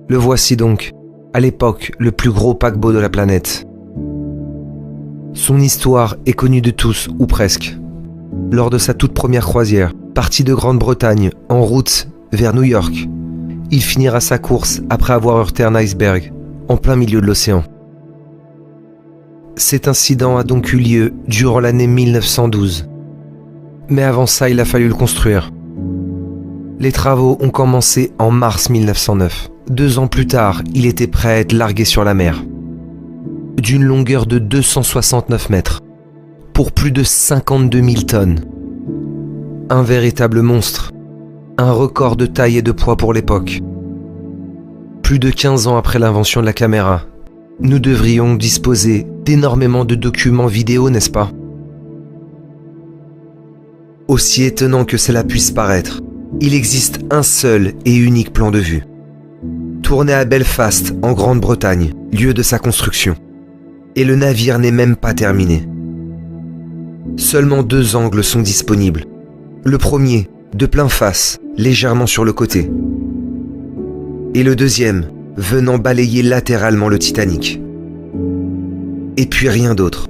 Le voici donc, à l'époque, le plus gros paquebot de la planète. Son histoire est connue de tous, ou presque. Lors de sa toute première croisière, parti de Grande-Bretagne en route vers New York, il finira sa course après avoir heurté un iceberg en plein milieu de l'océan. Cet incident a donc eu lieu durant l'année 1912. Mais avant ça, il a fallu le construire. Les travaux ont commencé en mars 1909. 2 ans plus tard, il était prêt à être largué sur la mer. D'une longueur de 269 mètres, pour plus de 52 000 tonnes. Un véritable monstre, un record de taille et de poids pour l'époque. Plus de 15 ans après l'invention de la caméra, nous devrions disposer d'énormément de documents vidéo, n'est-ce pas? Aussi étonnant que cela puisse paraître, il existe un seul et unique plan de vue. Tourné à Belfast, en Grande-Bretagne, lieu de sa construction. Et le navire n'est même pas terminé. Seulement 2 angles sont disponibles. Le premier, de plein face, légèrement sur le côté. Et le deuxième, venant balayer latéralement le Titanic. Et puis rien d'autre.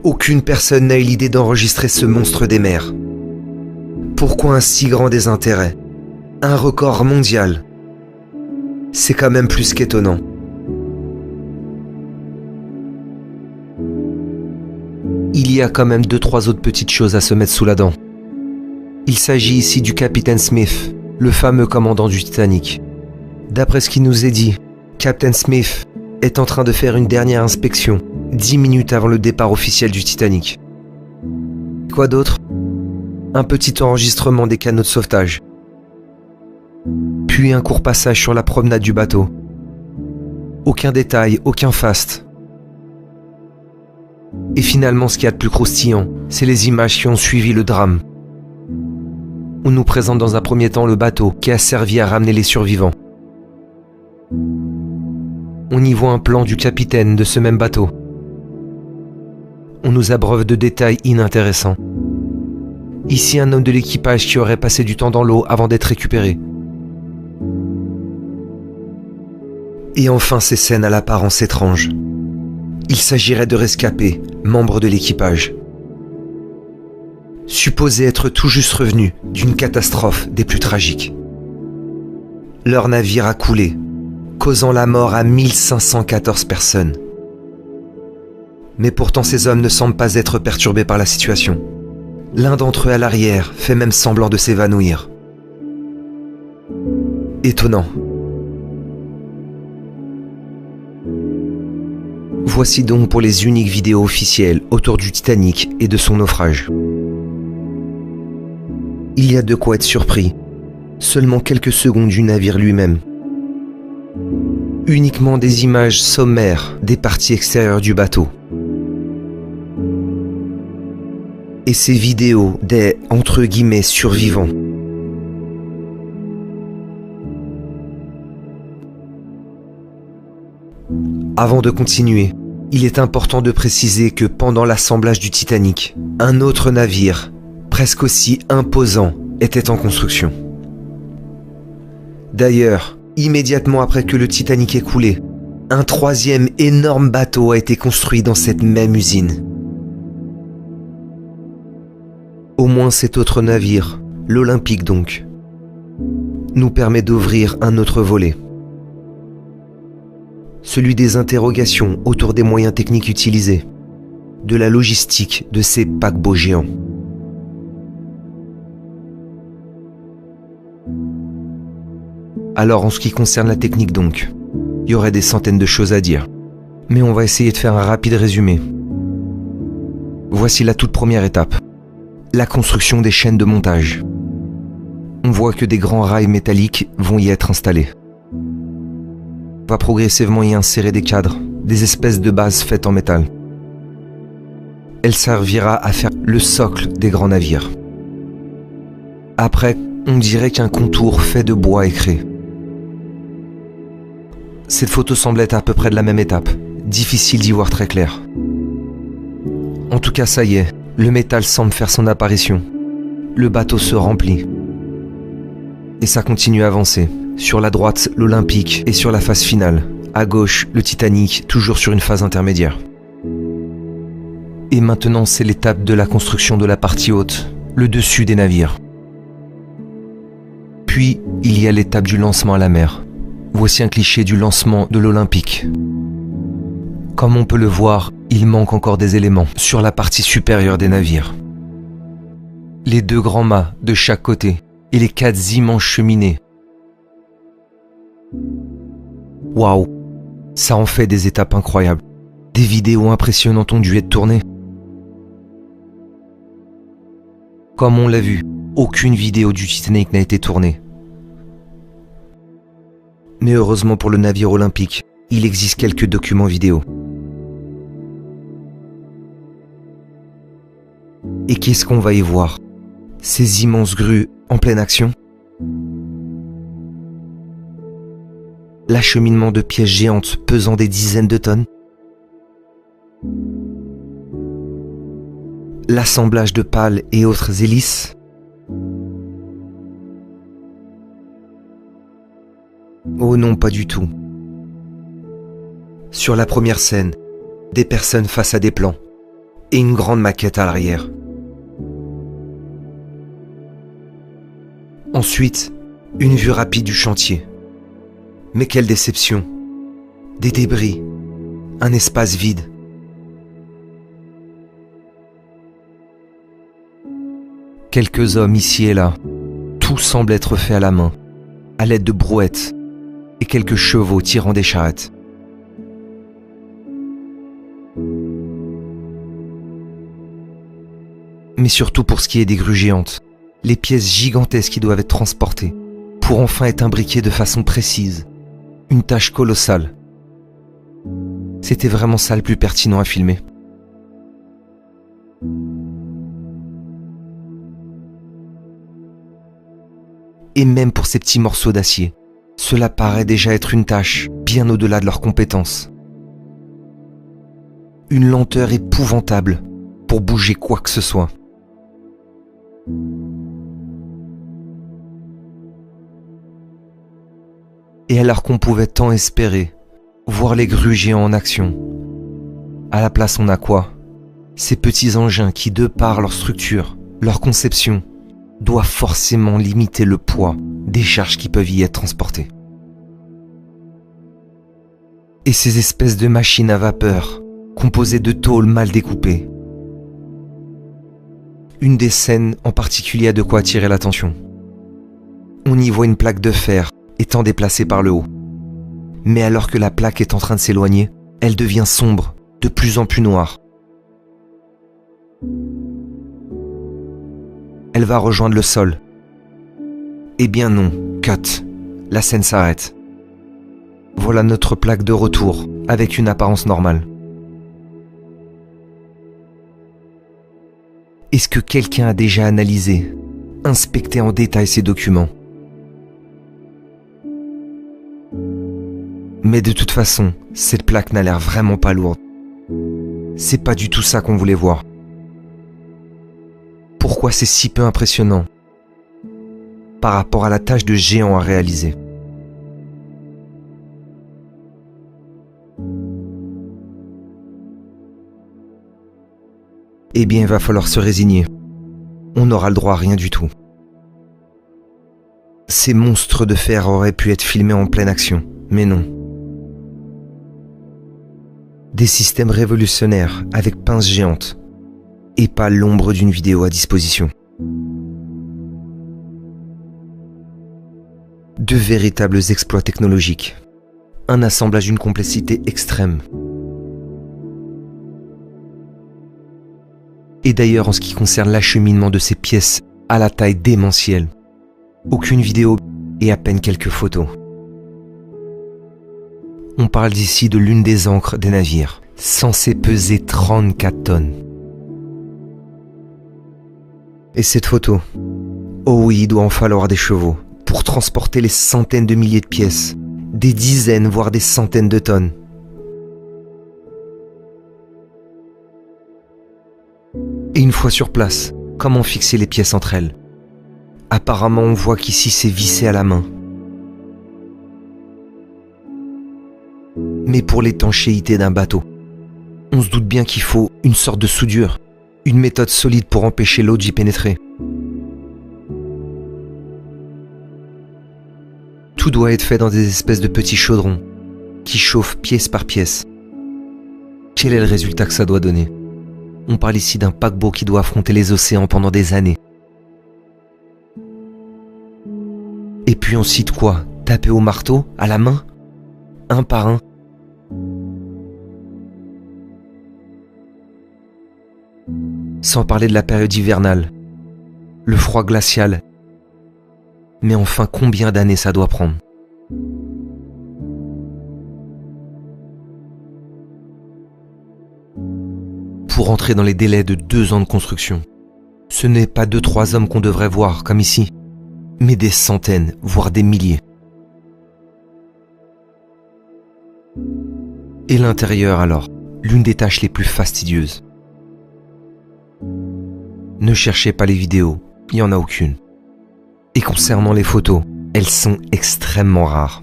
Aucune personne n'a eu l'idée d'enregistrer ce monstre des mers. Pourquoi un si grand désintérêt? Un record mondial. C'est quand même plus qu'étonnant. Il y a quand même 2-3 autres petites choses à se mettre sous la dent. Il s'agit ici du capitaine Smith, le fameux commandant du Titanic. D'après ce qu'il nous est dit, Captain Smith est en train de faire une dernière inspection 10 minutes avant le départ officiel du Titanic. Quoi d'autre? Un petit enregistrement des canaux de sauvetage. Puis un court passage sur la promenade du bateau. Aucun détail, aucun faste. Et finalement, ce qu'il y a de plus croustillant, c'est les images qui ont suivi le drame. On nous présente dans un premier temps le bateau qui a servi à ramener les survivants. On y voit un plan du capitaine de ce même bateau. On nous abreuve de détails inintéressants. Ici, un homme de l'équipage qui aurait passé du temps dans l'eau avant d'être récupéré. Et enfin, ces scènes à l'apparence étrange. Il s'agirait de rescapés, membres de l'équipage. Supposés être tout juste revenus d'une catastrophe des plus tragiques. Leur navire a coulé, causant la mort à 1514 personnes. Mais pourtant, ces hommes ne semblent pas être perturbés par la situation. L'un d'entre eux à l'arrière fait même semblant de s'évanouir. Étonnant. Voici donc pour les uniques vidéos officielles autour du Titanic et de son naufrage. Il y a de quoi être surpris. Seulement quelques secondes du navire lui-même. Uniquement des images sommaires des parties extérieures du bateau. Et ces vidéos des, entre guillemets, survivants. Avant de continuer, il est important de préciser que pendant l'assemblage du Titanic, un autre navire, presque aussi imposant, était en construction. D'ailleurs, immédiatement après que le Titanic ait coulé, un 3e énorme bateau a été construit dans cette même usine. Au moins cet autre navire, l'Olympique donc, nous permet d'ouvrir un autre volet. Celui des interrogations autour des moyens techniques utilisés, de la logistique de ces paquebots géants. Alors en ce qui concerne la technique donc, il y aurait des centaines de choses à dire. Mais on va essayer de faire un rapide résumé. Voici la toute première étape. La construction des chaînes de montage. On voit que des grands rails métalliques vont y être installés. On va progressivement y insérer des cadres, des espèces de bases faites en métal. Elle servira à faire le socle des grands navires. Après, on dirait qu'un contour fait de bois est créé. Cette photo semble être à peu près de la même étape. Difficile d'y voir très clair. En tout cas, ça y est, le métal semble faire son apparition. Le bateau se remplit. Et ça continue à avancer. Sur la droite, l'Olympique, et sur la phase finale. À gauche, le Titanic, toujours sur une phase intermédiaire. Et maintenant, c'est l'étape de la construction de la partie haute, le dessus des navires. Puis, il y a l'étape du lancement à la mer. Voici un cliché du lancement de l'Olympique. Comme on peut le voir, il manque encore des éléments sur la partie supérieure des navires. Les 2 grands mâts de chaque côté et les 4 immenses cheminées. Waouh, ça en fait des étapes incroyables. Des vidéos impressionnantes ont dû être tournées. Comme on l'a vu, aucune vidéo du Titanic n'a été tournée. Mais heureusement pour le navire olympique, il existe quelques documents vidéo. Et qu'est-ce qu'on va y voir? Ces immenses grues en pleine action? L'acheminement de pièces géantes pesant des dizaines de tonnes? L'assemblage de pales et autres hélices? Oh non, pas du tout. Sur la première scène, des personnes face à des plans et une grande maquette à l'arrière. Ensuite, une vue rapide du chantier. Mais quelle déception! Des débris, un espace vide. Quelques hommes ici et là. Tout semble être fait à la main, à l'aide de brouettes et quelques chevaux tirant des charrettes. Mais surtout pour ce qui est des grues géantes, les pièces gigantesques qui doivent être transportées pour enfin être imbriquées de façon précise. Une tâche colossale. C'était vraiment ça le plus pertinent à filmer. Et même pour ces petits morceaux d'acier, cela paraît déjà être une tâche bien au-delà de leurs compétences. Une lenteur épouvantable pour bouger quoi que ce soit. Et alors qu'on pouvait tant espérer voir les grues géants en action, à la place on a quoi? Ces petits engins qui, de par leur structure, leur conception, doivent forcément limiter le poids des charges qui peuvent y être transportées. Et ces espèces de machines à vapeur, composées de tôles mal découpées. Une des scènes en particulier a de quoi attirer l'attention. On y voit une plaque de fer étant déplacée par le haut. Mais alors que la plaque est en train de s'éloigner, elle devient sombre, de plus en plus noire. Elle va rejoindre le sol. Eh bien non, cut. La scène s'arrête. Voilà notre plaque de retour, avec une apparence normale. Est-ce que quelqu'un a déjà analysé, inspecté en détail ces documents? Mais de toute façon, cette plaque n'a l'air vraiment pas lourde. C'est pas du tout ça qu'on voulait voir. Pourquoi c'est si peu impressionnant par rapport à la tâche de géant à réaliser? Eh bien, il va falloir se résigner. On n'aura le droit à rien du tout. Ces monstres de fer auraient pu être filmés en pleine action, mais non. Des systèmes révolutionnaires avec pinces géantes, et pas l'ombre d'une vidéo à disposition. De véritables exploits technologiques. Un assemblage d'une complexité extrême. Et d'ailleurs, en ce qui concerne l'acheminement de ces pièces à la taille démentielle, aucune vidéo et à peine quelques photos. On parle d'ici de l'une des ancres des navires, censée peser 34 tonnes. Et cette photo? Oh oui, il doit en falloir des chevaux pour transporter les centaines de milliers de pièces, des dizaines voire des centaines de tonnes. Et une fois sur place, comment fixer les pièces entre elles? Apparemment, on voit qu'ici c'est vissé à la main. Mais pour l'étanchéité d'un bateau, on se doute bien qu'il faut une sorte de soudure, une méthode solide pour empêcher l'eau d'y pénétrer. Tout doit être fait dans des espèces de petits chaudrons qui chauffent pièce par pièce. Quel est le résultat que ça doit donner? On parle ici d'un paquebot qui doit affronter les océans pendant des années. Et puis on cite quoi? Taper au marteau, à la main, un par un. Sans parler de la période hivernale, le froid glacial. Mais enfin, combien d'années ça doit prendre? Pour entrer dans les délais de 2 ans de construction, ce n'est pas 2-3 hommes qu'on devrait voir, comme ici, mais des centaines, voire des milliers. Et l'intérieur alors, l'une des tâches les plus fastidieuses. Ne cherchez pas les vidéos, il n'y en a aucune. Et concernant les photos, elles sont extrêmement rares.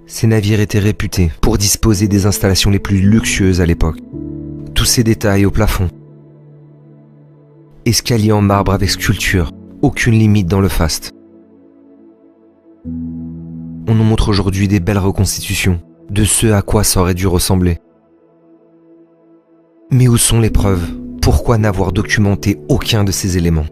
Ces navires étaient réputés pour disposer des installations les plus luxueuses à l'époque. Tous ces détails au plafond. Escalier en marbre avec sculpture, aucune limite dans le faste. On nous montre aujourd'hui des belles reconstitutions de ce à quoi ça aurait dû ressembler. Mais où sont les preuves? Pourquoi n'avoir documenté aucun de ces éléments?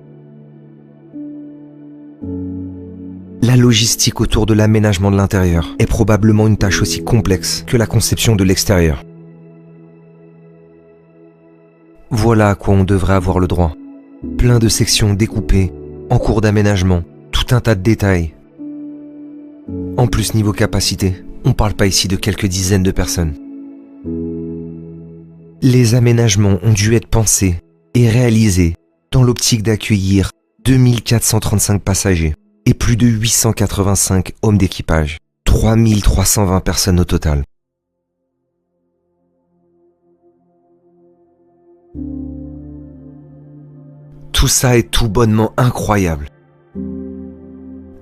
La logistique autour de l'aménagement de l'intérieur est probablement une tâche aussi complexe que la conception de l'extérieur. Voilà à quoi on devrait avoir le droit. Plein de sections découpées, en cours d'aménagement, tout un tas de détails. En plus, niveau capacité, on parle pas ici de quelques dizaines de personnes. Les aménagements ont dû être pensés et réalisés dans l'optique d'accueillir 2435 passagers et plus de 885 hommes d'équipage, 3320 personnes au total. Tout ça est tout bonnement incroyable.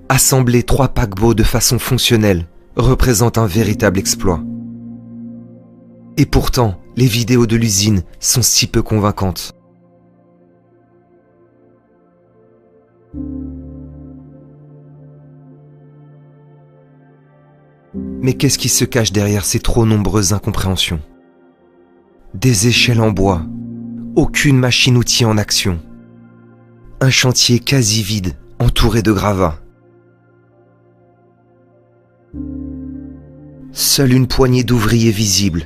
Assembler 3 paquebots de façon fonctionnelle représente un véritable exploit. Et pourtant, les vidéos de l'usine sont si peu convaincantes. Mais qu'est-ce qui se cache derrière ces trop nombreuses incompréhensions? Des échelles en bois, aucune machine-outil en action. Un chantier quasi vide, entouré de gravats. Seule une poignée d'ouvriers visibles.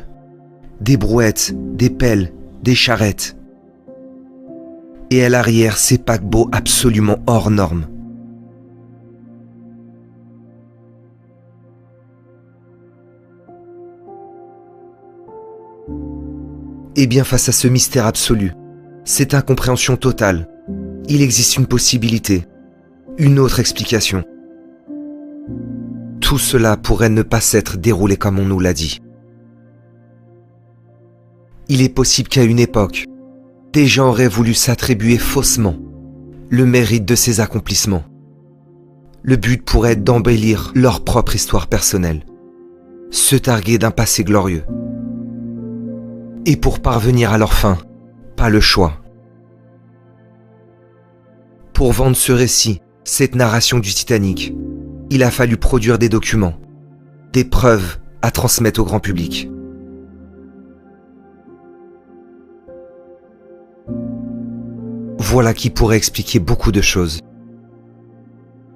Des brouettes, des pelles, des charrettes. Et à l'arrière, ces paquebots absolument hors normes. Et bien face à ce mystère absolu, cette incompréhension totale, il existe une possibilité, une autre explication. Tout cela pourrait ne pas s'être déroulé comme on nous l'a dit. Il est possible qu'à une époque, des gens auraient voulu s'attribuer faussement le mérite de ces accomplissements. Le but pourrait être d'embellir leur propre histoire personnelle, se targuer d'un passé glorieux. Et pour parvenir à leur fin, pas le choix. Pour vendre ce récit, cette narration du Titanic, il a fallu produire des documents, des preuves à transmettre au grand public. Voilà qui pourrait expliquer beaucoup de choses.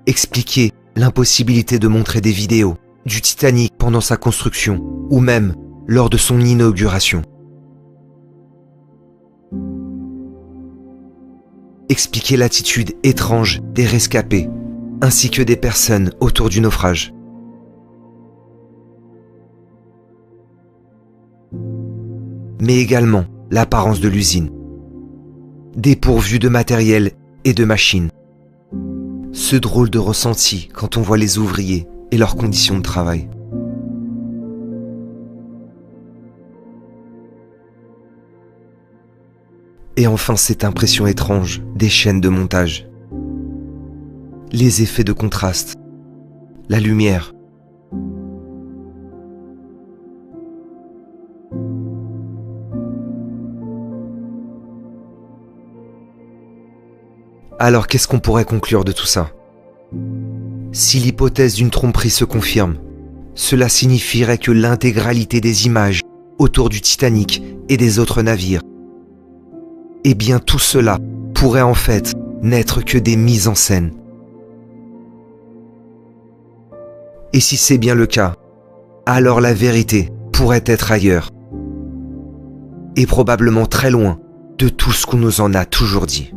Expliquer l'impossibilité de montrer des vidéos du Titanic pendant sa construction ou même lors de son inauguration. Expliquer l'attitude étrange des rescapés, ainsi que des personnes autour du naufrage. Mais également l'apparence de l'usine, dépourvue de matériel et de machines. Ce drôle de ressenti quand on voit les ouvriers et leurs conditions de travail. Et enfin cette impression étrange des chaînes de montage. les effets de contraste, la lumière. Alors qu'est-ce qu'on pourrait conclure de tout ça? Si l'hypothèse d'une tromperie se confirme, cela signifierait que l'intégralité des images autour du Titanic et des autres navires, eh bien tout cela pourrait en fait n'être que des mises en scène. Et si c'est bien le cas, alors la vérité pourrait être ailleurs, et probablement très loin de tout ce qu'on nous en a toujours dit.